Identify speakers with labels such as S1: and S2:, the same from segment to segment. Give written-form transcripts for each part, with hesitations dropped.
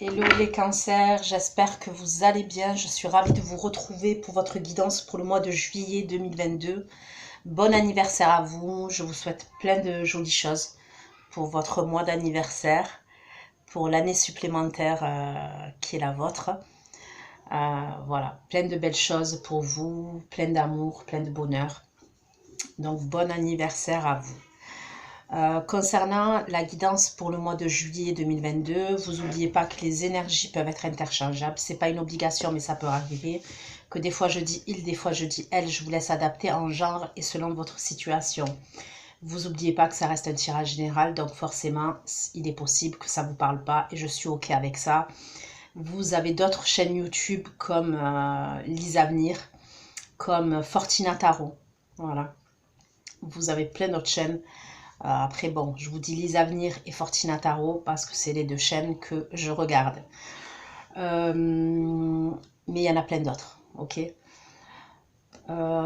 S1: Hello les cancers, j'espère que vous allez bien. Je suis ravie de vous retrouver pour votre guidance pour le mois de juillet 2022. Bon anniversaire à vous, je vous souhaite plein de jolies choses pour votre mois d'anniversaire, pour l'année supplémentaire qui est la vôtre. Voilà, plein de belles choses pour vous, plein d'amour, plein de bonheur. Donc bon anniversaire à vous. Concernant la guidance pour le mois de juillet 2022, vous n'oubliez pas que les énergies peuvent être interchangeables. Ce n'est pas une obligation, mais ça peut arriver. Que des fois je dis il, des fois je dis elle. Je vous laisse adapter en genre et selon votre situation. Vous n'oubliez pas que ça reste un tirage général, donc forcément, il est possible que ça ne vous parle pas et je suis OK avec ça. Vous avez d'autres chaînes YouTube comme Lise Avenir, comme Fortina Tarot. Voilà. Vous avez plein d'autres chaînes. Après, bon, je vous dis Lise Avenir et Fortina Tarot parce que c'est les deux chaînes que je regarde. Mais il y en a plein d'autres, ok.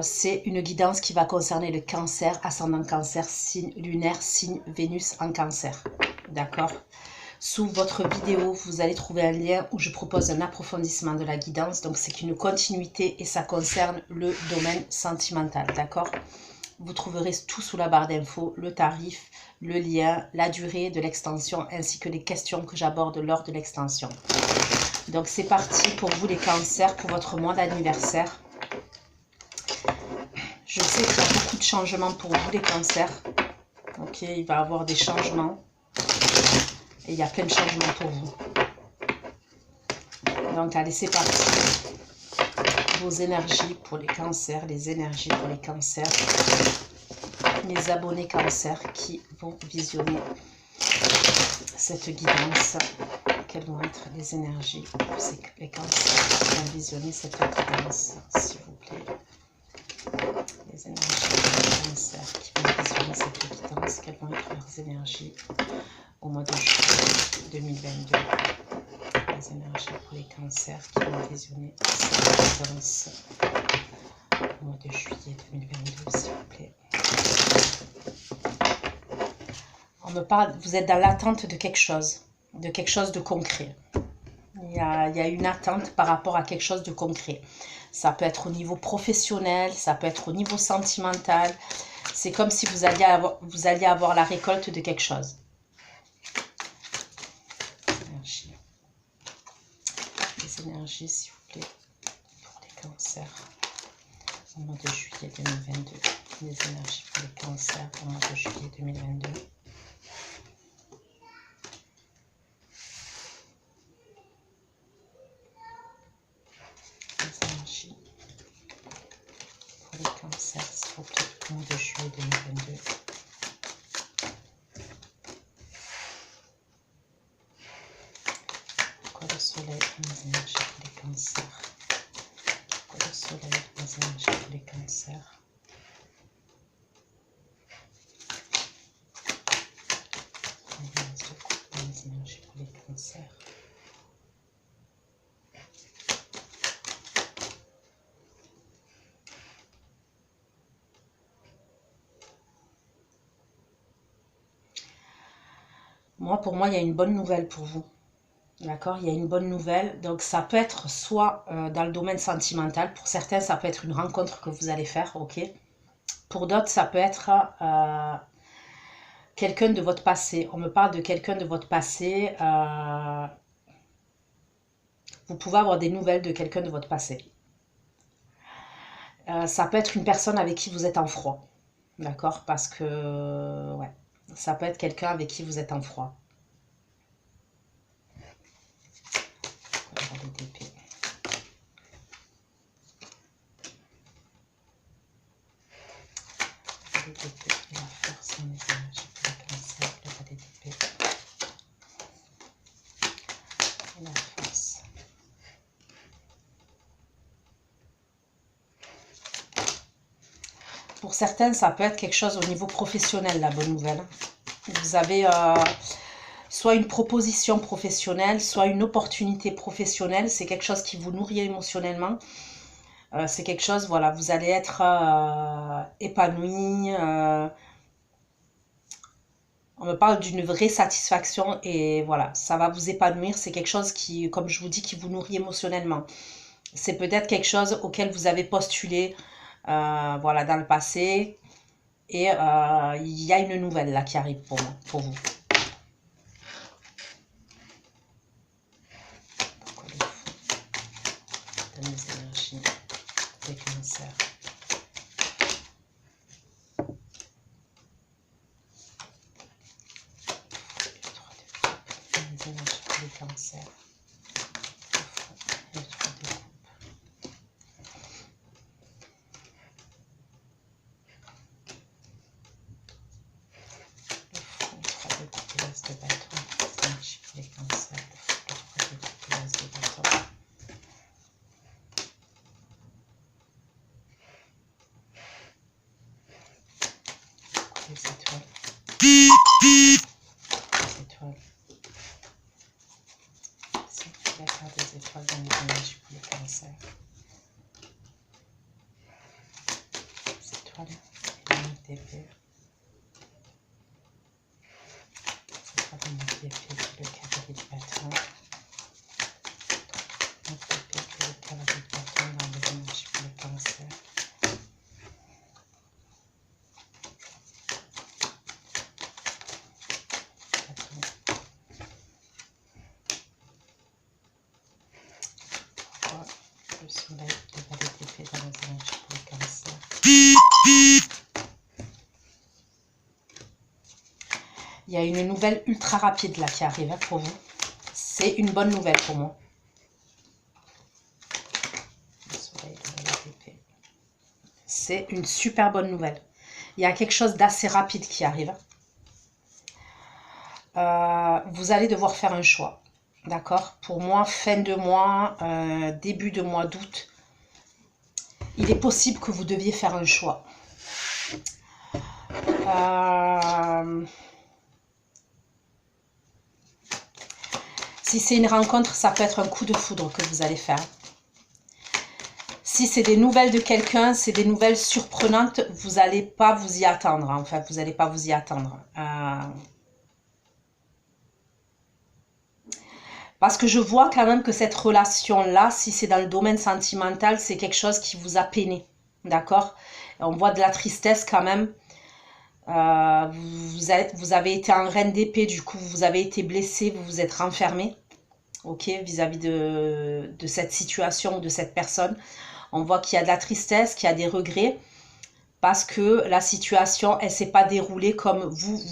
S1: C'est une guidance qui va concerner le cancer, ascendant cancer, signe lunaire, signe Vénus en cancer. D'accord. Sous votre vidéo, vous allez trouver un lien où je propose un approfondissement de la guidance. Donc, c'est une continuité et ça concerne le domaine sentimental, d'accord. Vous trouverez tout sous la barre d'infos, le tarif, le lien, la durée de l'extension ainsi que les questions que j'aborde lors de l'extension. Donc c'est parti pour vous les cancers, pour votre mois d'anniversaire. Je sais qu'il y a beaucoup de changements pour vous les cancers. Ok, il va y avoir des changements. Et il y a plein de changements pour vous. Donc allez, c'est parti. Vos énergies pour les cancers, les énergies pour les cancers. Les abonnés cancers qui vont visionner cette guidance. Quelles vont être les énergies pour les cancers qui vont visionner cette guidance, s'il vous plaît. Les énergies pour les cancers qui vont visionner cette guidance. Quelles vont être leurs énergies au mois de juillet 2022. Les énergies pour les cancers qui vont visionner cette guidance au mois de juillet 2022, s'il vous plaît. On me parle, vous êtes dans l'attente de quelque chose de concret. Il y a une attente par rapport à quelque chose de concret. Ça peut être au niveau professionnel, ça peut être au niveau sentimental. C'est comme si vous alliez avoir la récolte de quelque chose. Les énergies, s'il vous plaît, pour les cancers au mois de juillet 2022. Les énergies pour les cancers au mois de juillet 2022. Pour les cancers, s'il vous plaît, au mois de juillet 2022. Pourquoi le soleil dans les énergies pour les cancers? Pourquoi le soleil dans les énergies pour les cancers? Dans les énergies pour les cancers. Pour moi, il y a une bonne nouvelle pour vous. D'accord, il y a une bonne nouvelle. Donc, ça peut être soit dans le domaine sentimental. Pour certains, ça peut être une rencontre que vous allez faire, ok. Pour d'autres, ça peut être quelqu'un de votre passé. On me parle de quelqu'un de votre passé. Vous pouvez avoir des nouvelles de quelqu'un de votre passé. Ça peut être une personne avec qui vous êtes en froid. D'accord, parce que ouais, ça peut être quelqu'un avec qui vous êtes en froid. La force, les énergies pour les cancers, le valet d'épée. La force. Pour certains, ça peut être quelque chose au niveau professionnel, la bonne nouvelle. Vous avez soit une proposition professionnelle, soit une opportunité professionnelle. C'est quelque chose qui vous nourrit émotionnellement. C'est quelque chose, voilà, vous allez être épanoui. On me parle d'une vraie satisfaction et voilà, ça va vous épanouir. C'est quelque chose qui, comme je vous dis, qui vous nourrit émotionnellement. C'est peut-être quelque chose auquel vous avez postulé voilà, dans le passé. Et il y a une nouvelle là qui arrive pour moi, pour vous. Pourquoi les fous de mes énergies des cancers? Les énergies des cancers. Le 3 de coupe. Le 3 de coupe et l'as de bâton. Les énergies des cancers. Le 3 de coupe et l'as de bâton. Les étoiles. Les étoiles. C'est la carte des étoiles dans les énergies pour les cancers. Les étoiles et la montre d'épée. C'est pas la montre d'épée, le cavalier de bâton. Montre d'épée et le cavalier de bâton dans les énergies pour les cancers. Le soleil, le valet d'épée dans les énergies pour les cancers. Il y a une nouvelle ultra rapide là qui arrive pour vous. C'est une bonne nouvelle pour moi. Le soleil, le valet d'épée. C'est une super bonne nouvelle. Il y a quelque chose d'assez rapide qui arrive. Vous allez devoir faire un choix. D'accord? Pour moi, fin de mois, début de mois d'août, il est possible que vous deviez faire un choix. Si c'est une rencontre, ça peut être un coup de foudre que vous allez faire. Si c'est des nouvelles de quelqu'un, c'est des nouvelles surprenantes, vous n'allez pas vous y attendre. En fait, vous n'allez pas vous y attendre. Parce que je vois quand même que cette relation-là, si c'est dans le domaine sentimental, c'est quelque chose qui vous a peiné. D'accord? On voit de la tristesse quand même. Vous avez été en reine d'épée, du coup, vous avez été blessé, vous vous êtes renfermé. Ok, vis-à-vis de cette situation ou de cette personne. On voit qu'il y a de la tristesse, qu'il y a des regrets. Parce que la situation, elle ne s'est pas déroulée comme vous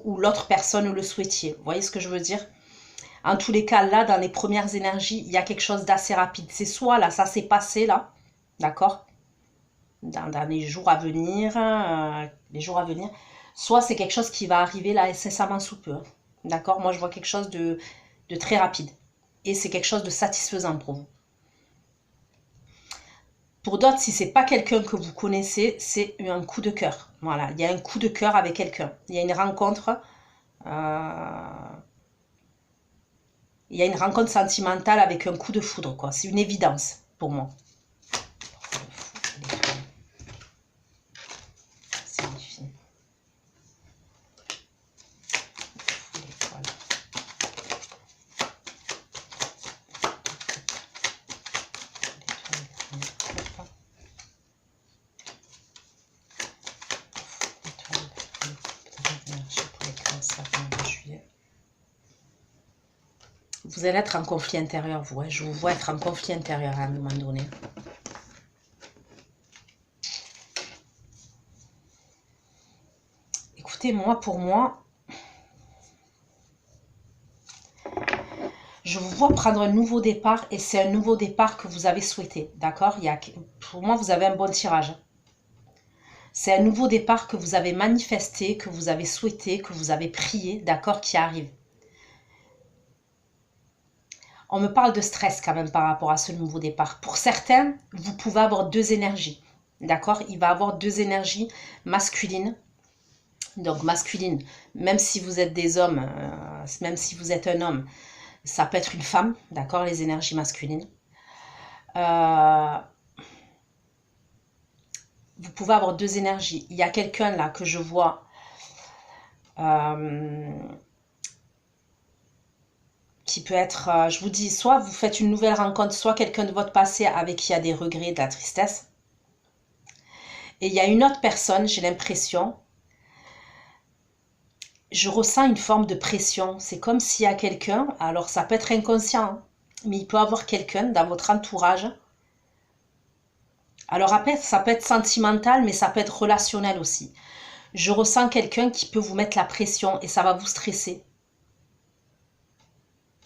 S1: ou l'autre personne le souhaitiez. Vous voyez ce que je veux dire? En tous les cas, là, dans les premières énergies, il y a quelque chose d'assez rapide. C'est soit là, ça s'est passé là, d'accord, dans les jours à venir, soit c'est quelque chose qui va arriver là incessamment sous peu, hein, d'accord. Moi, je vois quelque chose de très rapide et c'est quelque chose de satisfaisant pour vous. Pour d'autres, si c'est pas quelqu'un que vous connaissez, c'est un coup de cœur. Voilà, il y a un coup de cœur avec quelqu'un. Il y a une rencontre. Il y a une rencontre sentimentale avec un coup de foudre, quoi. C'est une évidence pour moi. Signifie. Vous allez être en conflit intérieur, vous. Hein. Je vous vois être en conflit intérieur à un moment donné. Écoutez, moi, pour moi, je vous vois prendre un nouveau départ et c'est un nouveau départ que vous avez souhaité. D'accord? Pour moi, vous avez un bon tirage. C'est un nouveau départ que vous avez manifesté, que vous avez souhaité, que vous avez prié, d'accord, qui arrive. On me parle de stress quand même par rapport à ce nouveau départ. Pour certains, vous pouvez avoir deux énergies. D'accord? Il va avoir deux énergies masculines. Donc masculine, même si vous êtes des hommes, même si vous êtes un homme, ça peut être une femme. D'accord? Les énergies masculines. Vous pouvez avoir deux énergies. Il y a quelqu'un là que je vois qui peut être, je vous dis, soit vous faites une nouvelle rencontre, soit quelqu'un de votre passé avec qui il y a des regrets, de la tristesse. Et il y a une autre personne, j'ai l'impression, je ressens une forme de pression. C'est comme s'il y a quelqu'un, alors ça peut être inconscient, hein, mais il peut y avoir quelqu'un dans votre entourage. Alors après, ça peut être sentimental, mais ça peut être relationnel aussi. Je ressens quelqu'un qui peut vous mettre la pression et ça va vous stresser.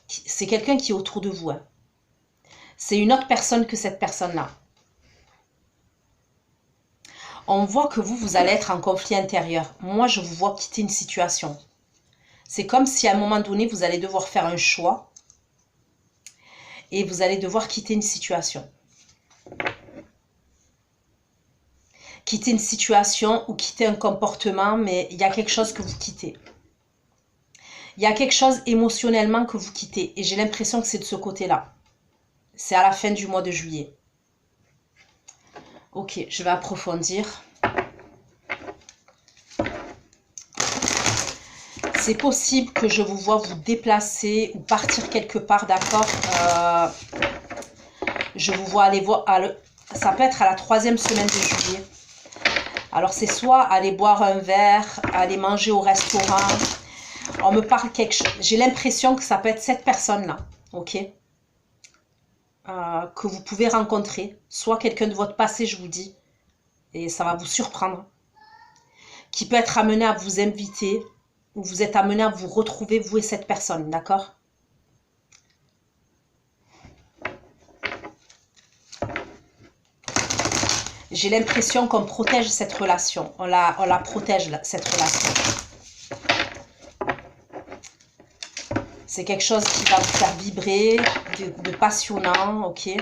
S1: C'est quelqu'un qui est autour de vous. Hein. C'est une autre personne que cette personne-là. On voit que vous allez être en conflit intérieur. Moi, je vous vois quitter une situation. C'est comme si à un moment donné, vous allez devoir faire un choix et vous allez devoir quitter une situation. Quitter une situation ou quitter un comportement, mais il y a quelque chose que vous quittez. Il y a quelque chose émotionnellement que vous quittez et j'ai l'impression que c'est de ce côté-là. C'est à la fin du mois de juillet. Ok, je vais approfondir. C'est possible que je vous vois vous déplacer ou partir quelque part, d'accord. Je vous vois aller voir, ça peut être à la 3e semaine de juillet. Alors c'est soit aller boire un verre, aller manger au restaurant. On me parle quelque chose. J'ai l'impression que ça peut être cette personne-là, ok, que vous pouvez rencontrer. Soit quelqu'un de votre passé, je vous dis, et ça va vous surprendre. Qui peut être amené à vous inviter, ou vous êtes amené à vous retrouver, vous et cette personne, d'accord? J'ai l'impression qu'on protège cette relation. On la protège, cette relation. C'est quelque chose qui va vous faire vibrer, de passionnant, ok? S'il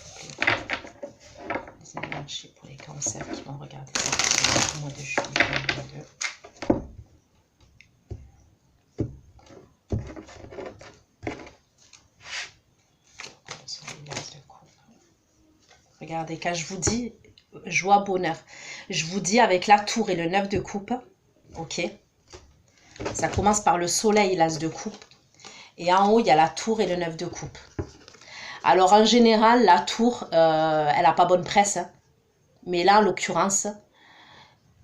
S1: vous plaît. Les énergies pour les cancers qui vont regarder ça au mois de juillet 2022. Regardez, quand je vous dis joie, bonheur, je vous dis avec la tour et le 9 de coupe, ok? Ça commence par le soleil, l'as de coupe. Et en haut, il y a la tour et le 9 de coupe. Alors, en général, la tour, elle n'a pas bonne presse. Hein. Mais là, en l'occurrence,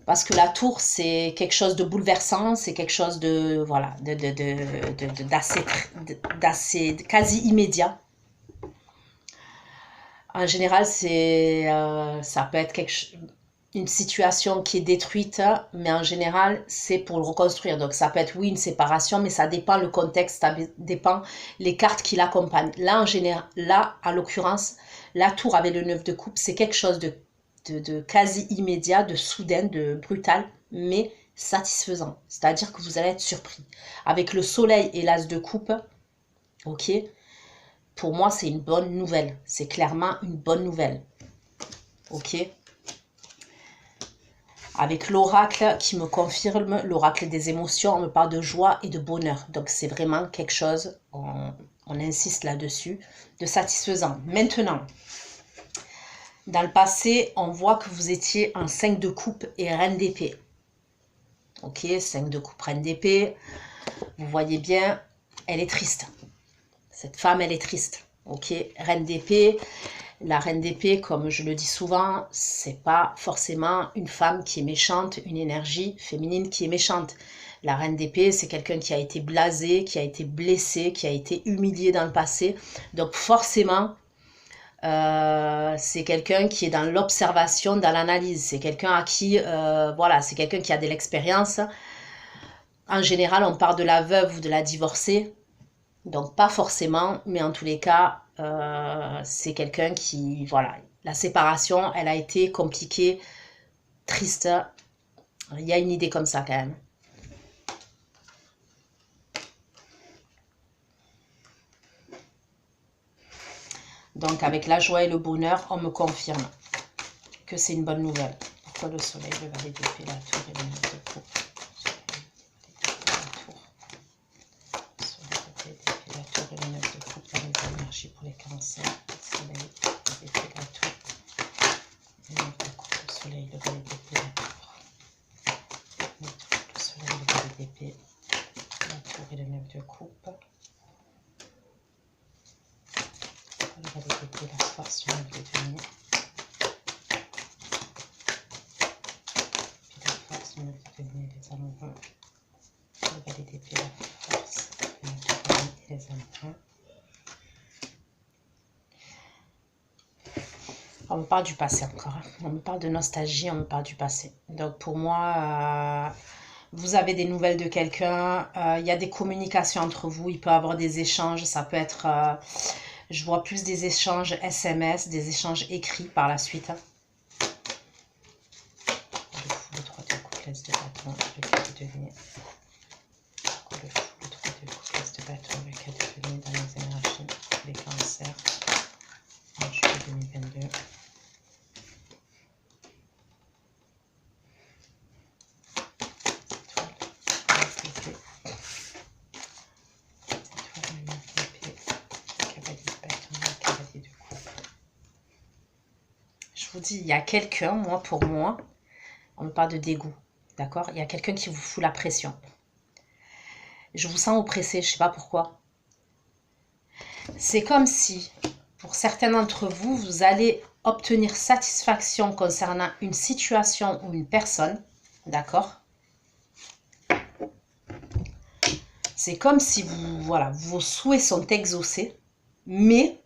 S1: parce que la tour, c'est quelque chose de bouleversant, c'est quelque chose de, voilà, d'assez quasi immédiat. En général, ça peut être une situation qui est détruite, mais en général, c'est pour le reconstruire. Donc, ça peut être, oui, une séparation, mais ça dépend le contexte, ça dépend les cartes qui l'accompagnent. Là, en général, là, en l'occurrence, la tour avec le 9 de coupe, c'est quelque chose de quasi immédiat, de soudain, de brutal, mais satisfaisant. C'est-à-dire que vous allez être surpris. Avec le soleil et l'as de coupe, ok, pour moi, c'est une bonne nouvelle. C'est clairement une bonne nouvelle. Ok. Avec l'oracle qui me confirme, l'oracle des émotions, on me parle de joie et de bonheur. Donc, c'est vraiment quelque chose, on insiste là-dessus, de satisfaisant. Maintenant, dans le passé, on voit que vous étiez en 5 de coupe et reine d'épée. Ok, 5 de coupe, reine d'épée. Vous voyez bien, elle est triste. Cette femme, elle est triste. Ok, reine d'épée. La reine d'épée, comme je le dis souvent, c'est pas forcément une femme qui est méchante, une énergie féminine qui est méchante. La reine d'épée, c'est quelqu'un qui a été blasé, qui a été blessé, qui a été humilié dans le passé. Donc forcément, c'est quelqu'un qui est dans l'observation, dans l'analyse. C'est quelqu'un à qui, voilà, c'est quelqu'un qui a de l'expérience. En général, on parle de la veuve ou de la divorcée. Donc, pas forcément, mais en tous les cas, c'est quelqu'un qui, voilà, la séparation, elle a été compliquée, triste. Il y a une idée comme ça quand même. Donc, avec la joie et le bonheur, on me confirme que c'est une bonne nouvelle. Pourquoi le soleil, le valet d'épée, la tour et le 9 de coupe? Pour les cancers, le soleil, l'effet de la tour, le 9 de coupe, le soleil, le valet d'épée, la tour. Le soleil, le valet d'épée, la tour et le 9 de coupe. Le valet d'épée, la force, le 9 de denier. Puis la force, le 9 de denier et les amoureux. Le valet d'épée, la force, le 9 de denier et les amoureux. On me parle du passé encore. On me parle de nostalgie, on me parle du passé. Donc pour moi, vous avez des nouvelles de quelqu'un. Il y a des communications entre vous. Il peut y avoir des échanges. Ça peut être... je vois plus des échanges SMS, des échanges écrits par la suite. Le 3 de coupe, l'as de bâton, le 4 de denier. Le 3 de coupe, l'as de bâton, le 4 de denier dans les énergies, les cancers. En juillet 2022. Je vous dis, il y a quelqu'un, moi pour moi, on me parle de dégoût, d'accord? Il y a quelqu'un qui vous fout la pression. Je vous sens oppressé, je ne sais pas pourquoi. C'est comme si, pour certains d'entre vous, vous allez obtenir satisfaction concernant une situation ou une personne, d'accord? C'est comme si vous, voilà, vos souhaits sont exaucés, mais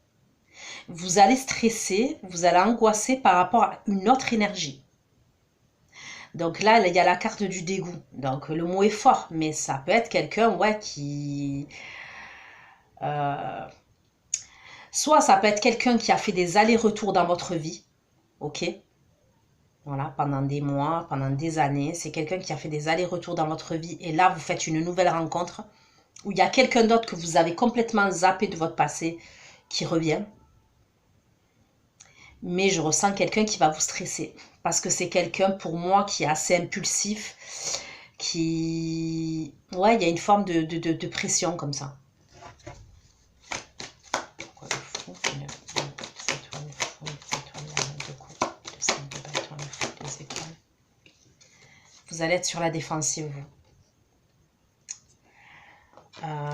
S1: vous allez stresser, vous allez angoisser par rapport à une autre énergie. Donc là, il y a la carte du dégoût. Donc le mot est fort, mais ça peut être quelqu'un, ouais, qui... soit ça peut être quelqu'un qui a fait des allers-retours dans votre vie, ok? Voilà, pendant des mois, pendant des années. C'est quelqu'un qui a fait des allers-retours dans votre vie. Et là, vous faites une nouvelle rencontre où il y a quelqu'un d'autre que vous avez complètement zappé de votre passé qui revient. Mais je ressens quelqu'un qui va vous stresser. Parce que c'est quelqu'un, pour moi, qui est assez impulsif. Qui... Ouais, il y a une forme de pression comme ça. Pourquoi le fou? Les étoiles, le fou, les étoiles, la reine de coupe, le 5 de bâton, le fou, les étoiles. Vous allez être sur la défensive, vous.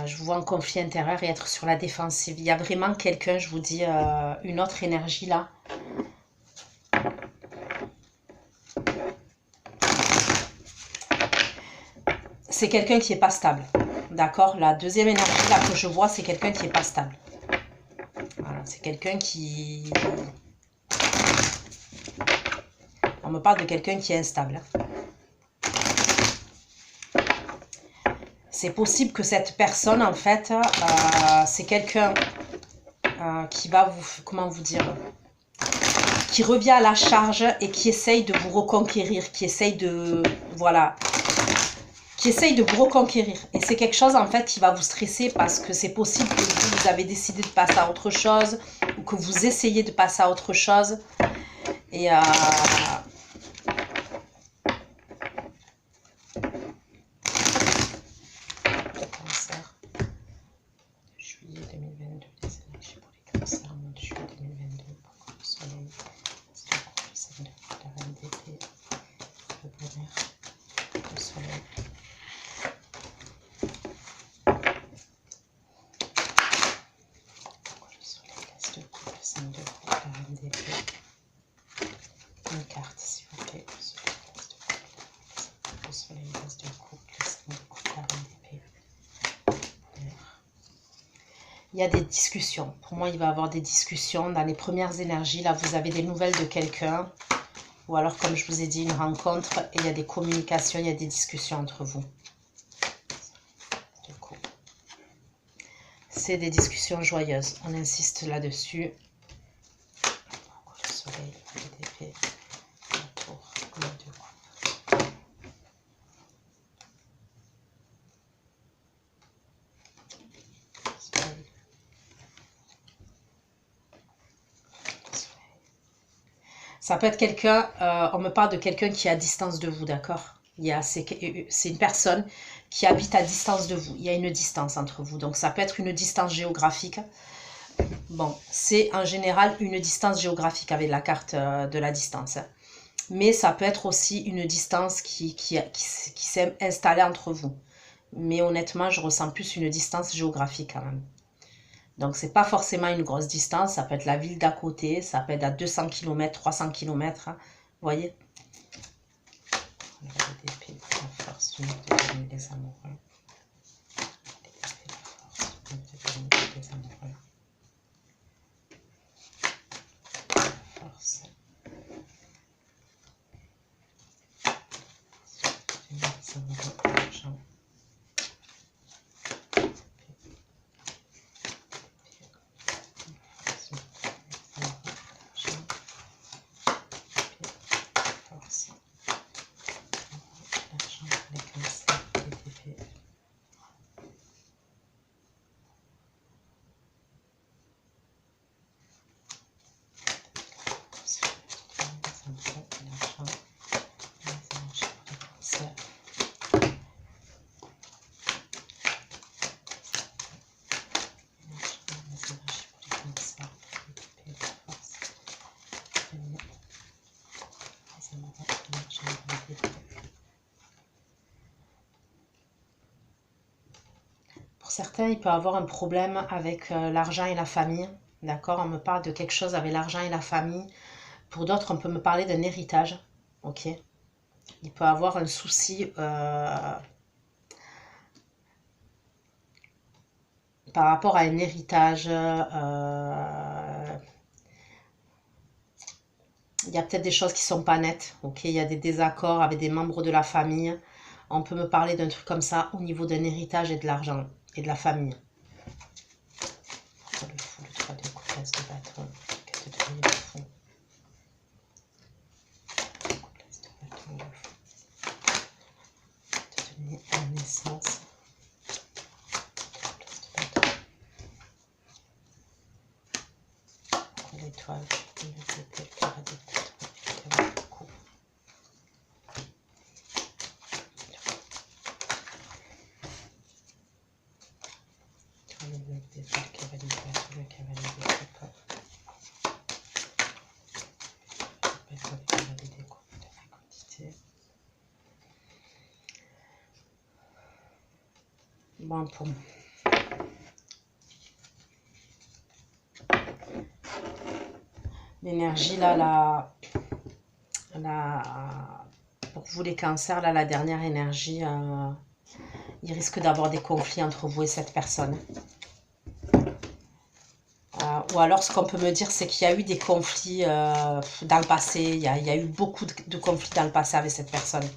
S1: Je vous vois en conflit intérieur et être sur la défensive. Il y a vraiment quelqu'un, je vous dis, une autre énergie là. C'est quelqu'un qui n'est pas stable. D'accord? La deuxième énergie là que je vois, c'est quelqu'un qui n'est pas stable. Voilà, c'est quelqu'un qui... On me parle de quelqu'un qui est instable. C'est possible que cette personne, en fait, c'est quelqu'un qui va vous... Comment vous dire? Qui revient à la charge et qui essaye de vous reconquérir, qui essaye de... Voilà. Qui essaye de vous reconquérir. Et c'est quelque chose, en fait, qui va vous stresser parce que c'est possible que vous avez décidé de passer à autre chose ou que vous essayez de passer à autre chose. Et... Juillet 2022, les énergies pour les cancers, mois de juillet 2022, pour le soleil, le 5 de coupe, la reine d'épée, le bonheur, le soleil. Pourquoi le soleil, l'as de coupe, le 5 de coupe, la reine d'épée. Une carte, s'il vous plaît. Le soleil, l'as de coupe, le 5 de coupe, la reine d'épée. Il y a des discussions. Pour moi, il va y avoir des discussions. Dans les premières énergies, là, vous avez des nouvelles de quelqu'un. Ou alors, comme je vous ai dit, une rencontre. Et il y a des communications, il y a des discussions entre vous. C'est des discussions joyeuses. On insiste là-dessus. Le soleil, l'épée, la tour, le 2 de coupe. Ça peut être quelqu'un, on me parle de quelqu'un qui est à distance de vous, d'accord? C'est une personne qui habite à distance de vous. Il y a une distance entre vous. Donc, ça peut être une distance géographique. Bon, c'est en général une distance géographique avec la carte de la distance. Mais ça peut être aussi une distance qui s'est installée entre vous. Mais honnêtement, je ressens plus une distance géographique quand même. Donc, c'est pas forcément une grosse distance. Ça peut être la ville d'à côté, ça peut être à 200 km, 300 km. Hein, vous voyez? La force de les amoureux. Les amoureux. Force. Les amoureux, l'argent. Pour certains, il peut avoir un problème avec l'argent et la famille. D'accord? On me parle de quelque chose avec l'argent et la famille. Pour d'autres, on peut me parler d'un héritage. Ok? Il peut avoir un souci par rapport à un héritage. Il y a peut-être des choses qui sont pas nettes. Ok? Il y a des désaccords avec des membres de la famille. On peut me parler d'un truc comme ça au niveau d'un héritage et de l'argent et de la famille. Le fou, le 3 de couplesse de bâton. 4 de deuil, le fou. Couplesse de bâton, le fou. De donner la naissance. L'étoile, le carré des coups, le coup. Le bloc des feux, le cavalier de bateau, le cavalier des coupes. Le cavalier des coupes, de fécondité. Bon, pour l'énergie là, pour vous les cancers, là, la dernière énergie, il risque d'avoir des conflits entre vous et cette personne. Ou alors, ce qu'on peut me dire, c'est qu'il y a eu des conflits dans le passé. Il y a eu beaucoup de conflits dans le passé avec cette personne.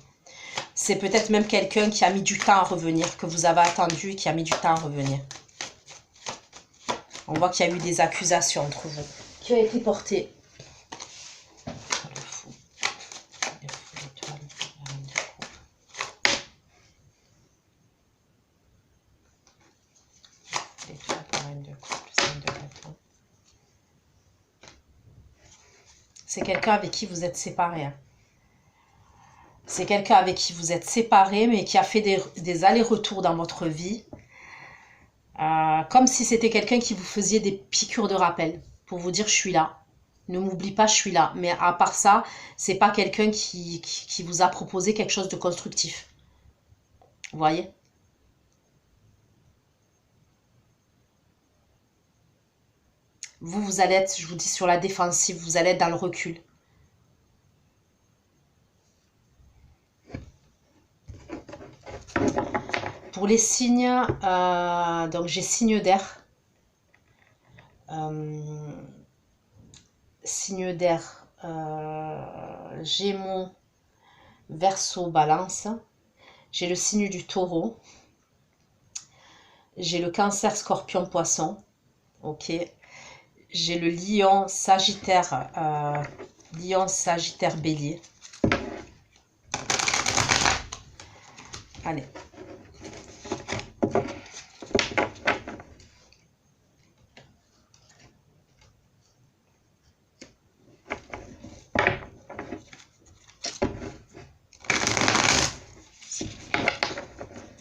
S1: C'est peut-être même quelqu'un qui a mis du temps à revenir, que vous avez attendu et qui a mis du temps à revenir. On voit qu'il y a eu des accusations entre vous qui ont été portées. Le fou. Le fou, l'étoile, la reine de coupe. L'étoile, la reine de coupe, le 5 de bâton. C'est quelqu'un avec qui vous êtes séparés. Hein. C'est quelqu'un avec qui vous êtes séparés, mais qui a fait des allers-retours dans votre vie. Comme si c'était quelqu'un qui vous faisait des piqûres de rappel. Pour vous dire, je suis là. Ne m'oublie pas, je suis là. Mais à part ça, c'est pas quelqu'un qui vous a proposé quelque chose de constructif. Vous voyez? Vous allez être, je vous dis, sur la défensive. Vous allez être dans le recul. Pour les signes, donc j'ai signe d'air. Signe d'air, Gémeaux, Verseau, Balance. J'ai le signe du Taureau. J'ai le Cancer, Scorpion, Poisson. Ok. J'ai le Lion, Sagittaire, Bélier. Allez.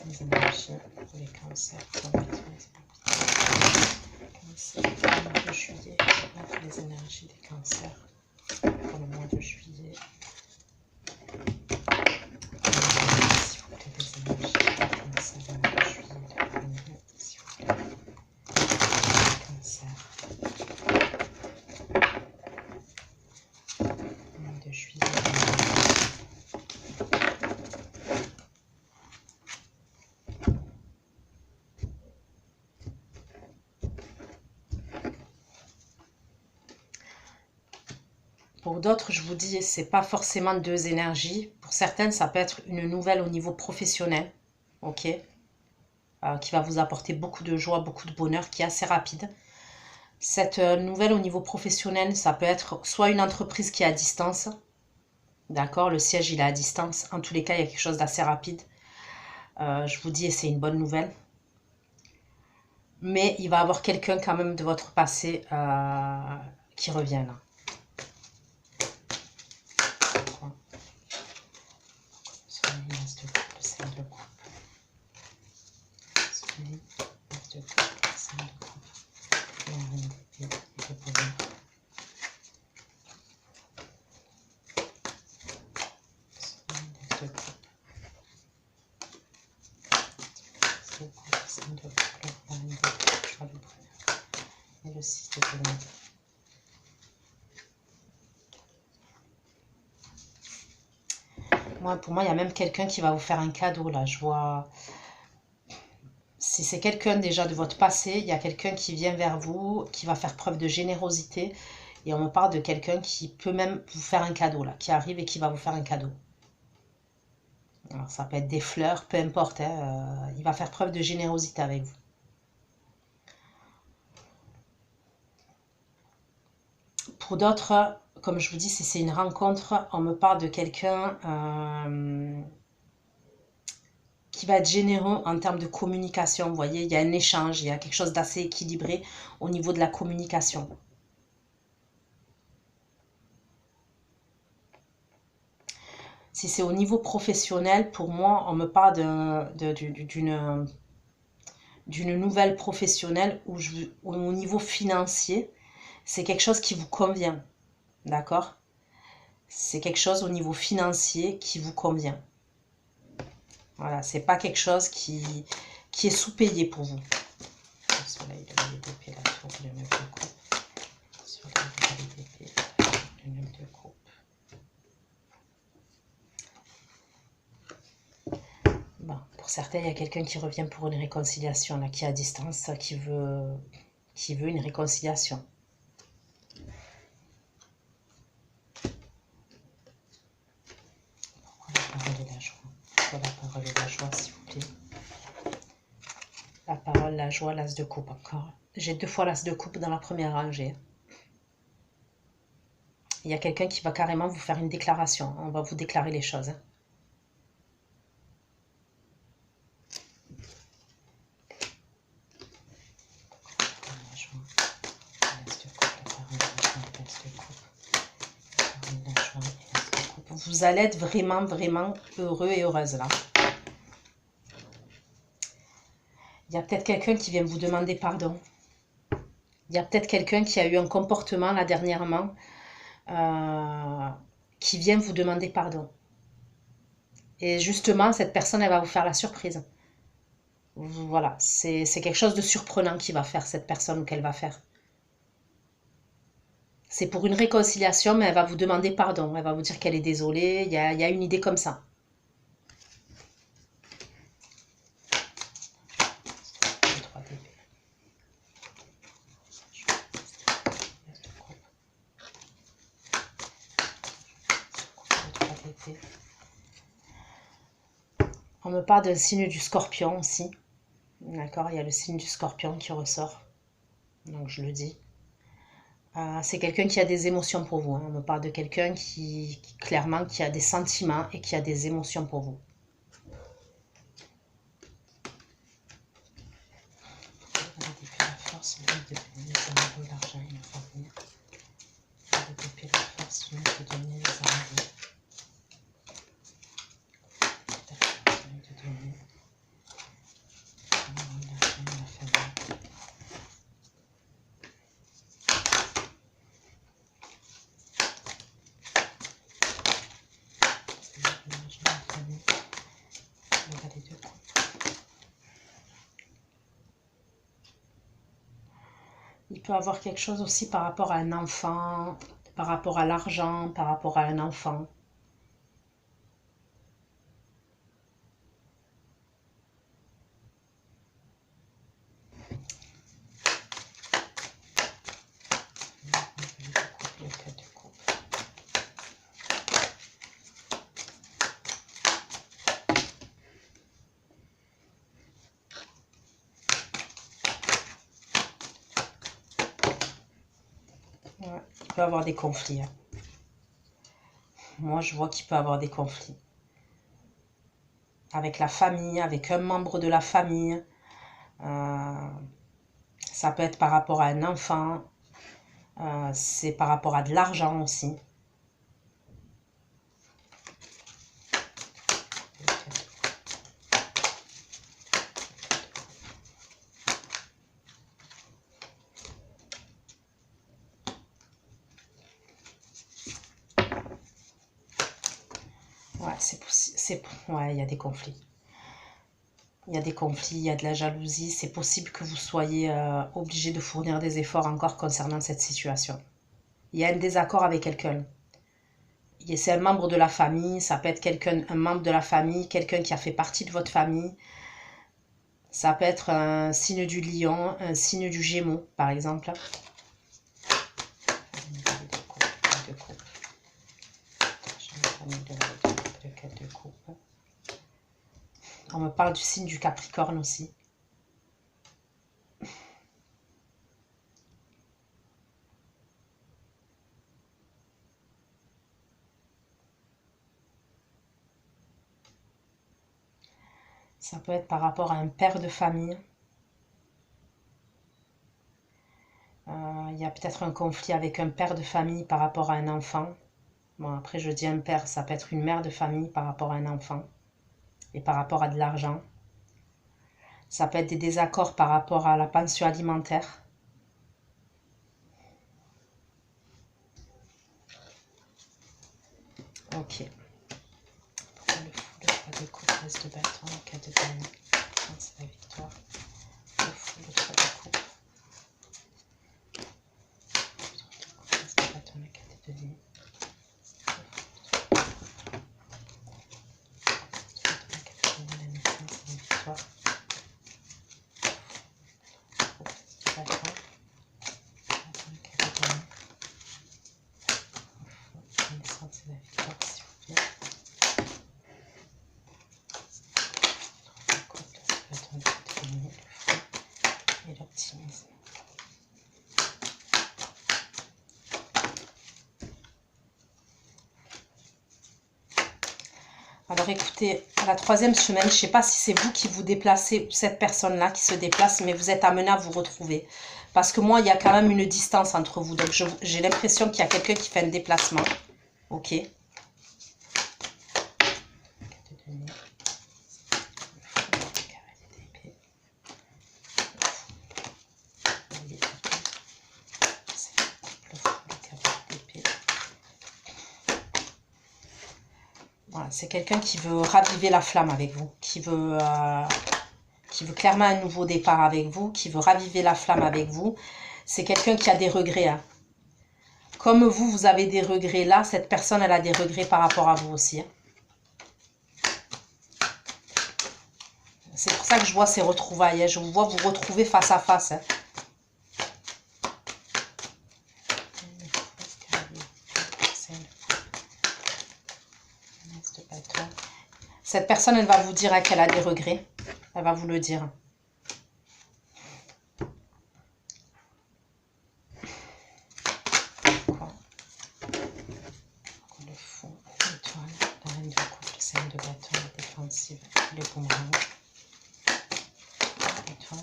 S1: Les énergies pour les cancers. Cancer, le mois de juillet. Les énergies des cancers pour le mois de juillet. Pour d'autres, je vous dis, c'est pas forcément deux énergies. Pour certaines, ça peut être une nouvelle au niveau professionnel, ok, qui va vous apporter beaucoup de joie, beaucoup de bonheur, qui est assez rapide. Cette nouvelle au niveau professionnel, ça peut être soit une entreprise qui est à distance, d'accord, le siège il est à distance. En tous les cas, il y a quelque chose d'assez rapide. Je vous dis, et c'est une bonne nouvelle. Mais il va y avoir quelqu'un quand même de votre passé qui revient là. Le 6 de colonne. Pour moi, il y a même quelqu'un qui va vous faire un cadeau là. Je vois, si c'est quelqu'un déjà de votre passé, il y a quelqu'un qui vient vers vous, qui va faire preuve de générosité. Et on me parle de quelqu'un qui peut même vous faire un cadeau là, qui arrive et qui va vous faire un cadeau. Alors, ça peut être des fleurs, peu importe. Hein, il va faire preuve de générosité avec vous. Pour d'autres, comme je vous dis, si c'est une rencontre, on me parle de quelqu'un qui va être généreux en termes de communication. Vous voyez, il y a un échange, il y a quelque chose d'assez équilibré au niveau de la communication. Si c'est au niveau professionnel, pour moi, on me parle d'une nouvelle professionnelle où au niveau financier, c'est quelque chose qui vous convient. D'accord? C'est quelque chose au niveau financier qui vous convient. Voilà, c'est pas quelque chose qui est sous-payé pour vous. Le soleil, le l'épée, la tour, le 9 de coupe. Le soleil, l'épée, le 9 de coupe. Bon, pour certains, il y a quelqu'un qui revient pour une réconciliation, là, qui est à distance, qui veut une réconciliation. Pourquoi la parole de la joie? Pourquoi la parole de la joie, s'il vous plaît? La parole, la joie, l'as de coupe encore. J'ai 2 fois l'as de coupe dans la première rangée. Il y a quelqu'un qui va carrément vous faire une déclaration. On va vous déclarer les choses. Vous allez être vraiment, vraiment heureux et heureuse là. Il y a peut-être quelqu'un qui vient vous demander pardon. Il y a peut-être quelqu'un qui a eu un comportement là dernièrement qui vient vous demander pardon. Et justement, cette personne, elle va vous faire la surprise. Voilà, c'est quelque chose de surprenant qu'il va faire cette personne ou qu'elle va faire. C'est pour une réconciliation, mais elle va vous demander pardon. Elle va vous dire qu'elle est désolée. Il y a une idée comme ça. On me parle d'un signe du scorpion aussi. D'accord, il y a le signe du scorpion qui ressort. Donc je le dis. C'est quelqu'un qui a des émotions pour vous. Hein. On me parle de quelqu'un clairement, qui a des sentiments et qui a des émotions pour vous. Il peut avoir quelque chose aussi par rapport à un enfant, par rapport à l'argent, par rapport à un enfant. peut avoir des conflits. Hein. Moi, je vois qu'il peut avoir des conflits. Avec la famille, avec un membre de la famille. Ça peut être par rapport à un enfant. C'est par rapport à de l'argent aussi. Ouais, c'est possible. Ouais, il y a des conflits. Il y a des conflits, il y a de la jalousie. C'est possible que vous soyez obligé de fournir des efforts encore concernant cette situation. Il y a un désaccord avec quelqu'un. C'est un membre de la famille, ça peut être quelqu'un, un membre de la famille, quelqu'un qui a fait partie de votre famille. Ça peut être un signe du lion, un signe du gémeau, par exemple. On me parle du signe du Capricorne aussi. Ça peut être par rapport à un père de famille. Il y a peut-être un conflit avec un père de famille par rapport à un enfant. Bon, après, je dis un père, ça peut être une mère de famille par rapport à un enfant. Et par rapport à de l'argent. Ça peut être des désaccords par rapport à la pension alimentaire. Ok. Pourquoi le fou, le 3 de coupe, l'as de bâton, le 4 de damier, c'est la victoire. Le fou, le 3 de coupe. L'as de bâton, le 4 de damier. La naissance, c'est la victoire. Et l'optimisme. Alors écoutez, à la troisième semaine, je ne sais pas si c'est vous qui vous déplacez ou cette personne-là qui se déplace, mais vous êtes amené à vous retrouver. Parce que moi, il y a quand même une distance entre vous. Donc j'ai l'impression qu'il y a quelqu'un qui fait un déplacement. Ok. Voilà, c'est quelqu'un qui veut raviver la flamme avec vous, qui veut clairement un nouveau départ avec vous, qui veut raviver la flamme avec vous. C'est quelqu'un qui a des regrets. Hein. Comme vous, vous avez des regrets là, cette personne, elle a des regrets par rapport à vous aussi. Hein. C'est pour ça que je vois ces retrouvailles. Hein. Je vous vois vous retrouver face à face. Hein. Cette personne, elle va vous dire qu'elle a des regrets. Elle va vous le dire. Le fou, l'étoile, la reine de coupe, le 5 de bâton, la défensive, le boomerang. L'étoile.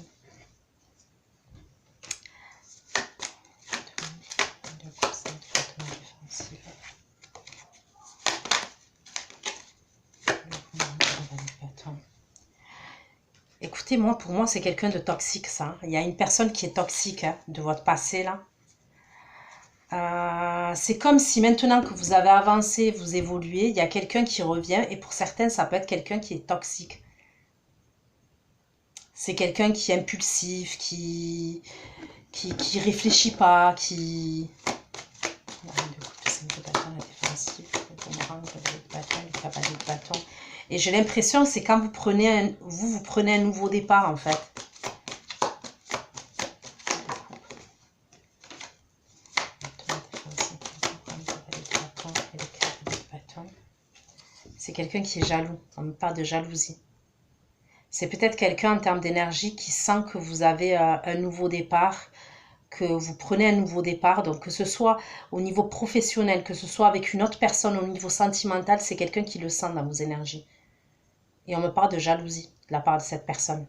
S1: Écoutez, moi, pour moi, c'est quelqu'un de toxique, ça. Il y a une personne qui est toxique hein, de votre passé, là. C'est comme si maintenant que vous avez avancé, vous évoluez, il y a quelqu'un qui revient. Et pour certains, ça peut être quelqu'un qui est toxique. C'est quelqu'un qui est impulsif, qui réfléchit pas, qui... Et j'ai l'impression c'est quand vous prenez vous prenez un nouveau départ en fait. C'est quelqu'un qui est jaloux. On me parle de jalousie. C'est peut-être quelqu'un en termes d'énergie qui sent que vous avez un nouveau départ que vous prenez un nouveau départ. Donc, que ce soit au niveau professionnel, que ce soit avec une autre personne au niveau sentimental, c'est quelqu'un qui le sent dans vos énergies. Et on me parle de jalousie de la part de cette personne.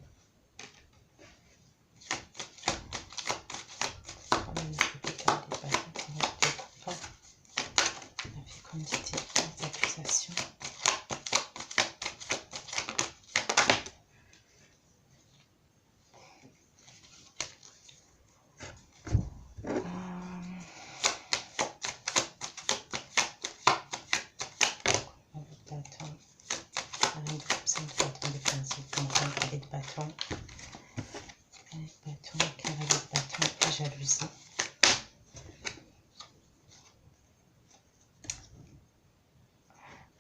S1: Jalousie.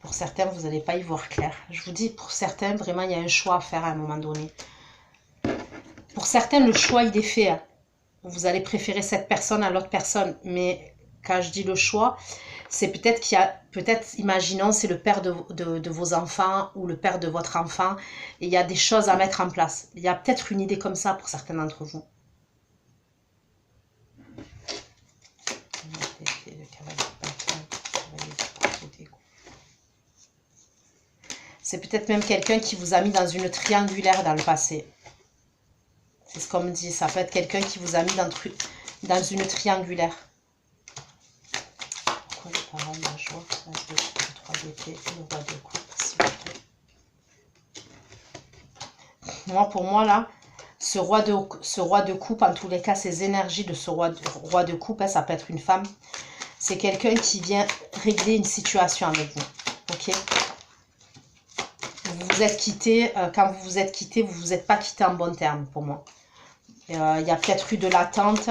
S1: Pour certains, vous n'allez pas y voir clair. Je vous dis, pour certains, vraiment, il y a un choix à faire à un moment donné. Pour certains, le choix, il est fait. Hein. Vous allez préférer cette personne à l'autre personne. Mais quand je dis le choix, c'est peut-être qu'il y a, peut-être, imaginons, c'est le père de vos enfants ou le père de votre enfant. Et il y a des choses à mettre en place. Il y a peut-être une idée comme ça pour certains d'entre vous. C'est peut-être même quelqu'un qui vous a mis dans une triangulaire dans le passé. C'est ce qu'on me dit. Ça peut être quelqu'un qui vous a mis dans une triangulaire. Pourquoi les paroles de la joie, le 3 d'épée et le roi de coupe, s'il vous plaît. Moi, pour moi, là, ce roi de coupe, en tous les cas, ces énergies de ce roi de coupe, hein, ça peut être une femme. C'est quelqu'un qui vient régler une situation avec vous. Ok ? Vous vous êtes quitté, quand vous vous êtes quitté, vous vous êtes pas quitté en bon terme pour moi. Il y a peut-être eu de l'attente,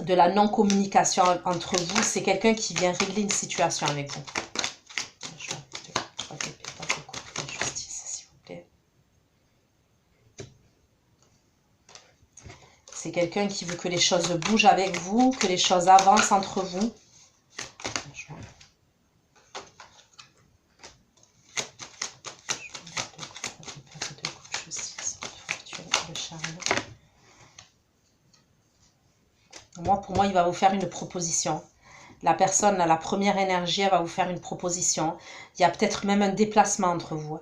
S1: de la non-communication entre vous. C'est quelqu'un qui vient régler une situation avec vous. C'est quelqu'un qui veut que les choses bougent avec vous, que les choses avancent entre vous. Pour moi, il va vous faire une proposition. La personne, la première énergie, elle va vous faire une proposition. Il y a peut-être même un déplacement entre vous.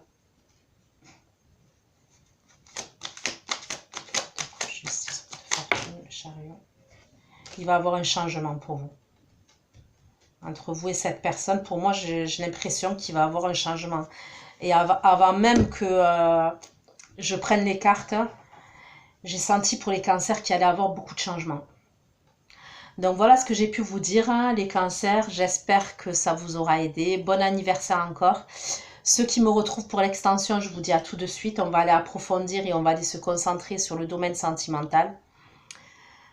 S1: Il va y avoir un changement pour vous. Entre vous et cette personne, pour moi, j'ai l'impression qu'il va y avoir un changement. Et avant même que je prenne les cartes, j'ai senti pour les cancers qu'il allait y avoir beaucoup de changements. Donc voilà ce que j'ai pu vous dire, hein, les cancers. J'espère que ça vous aura aidé. Bon anniversaire encore. Ceux qui me retrouvent pour l'extension, je vous dis à tout de suite. On va aller approfondir et on va aller se concentrer sur le domaine sentimental.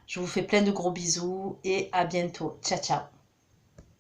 S1: Je vous fais plein de gros bisous et à bientôt. Ciao, ciao.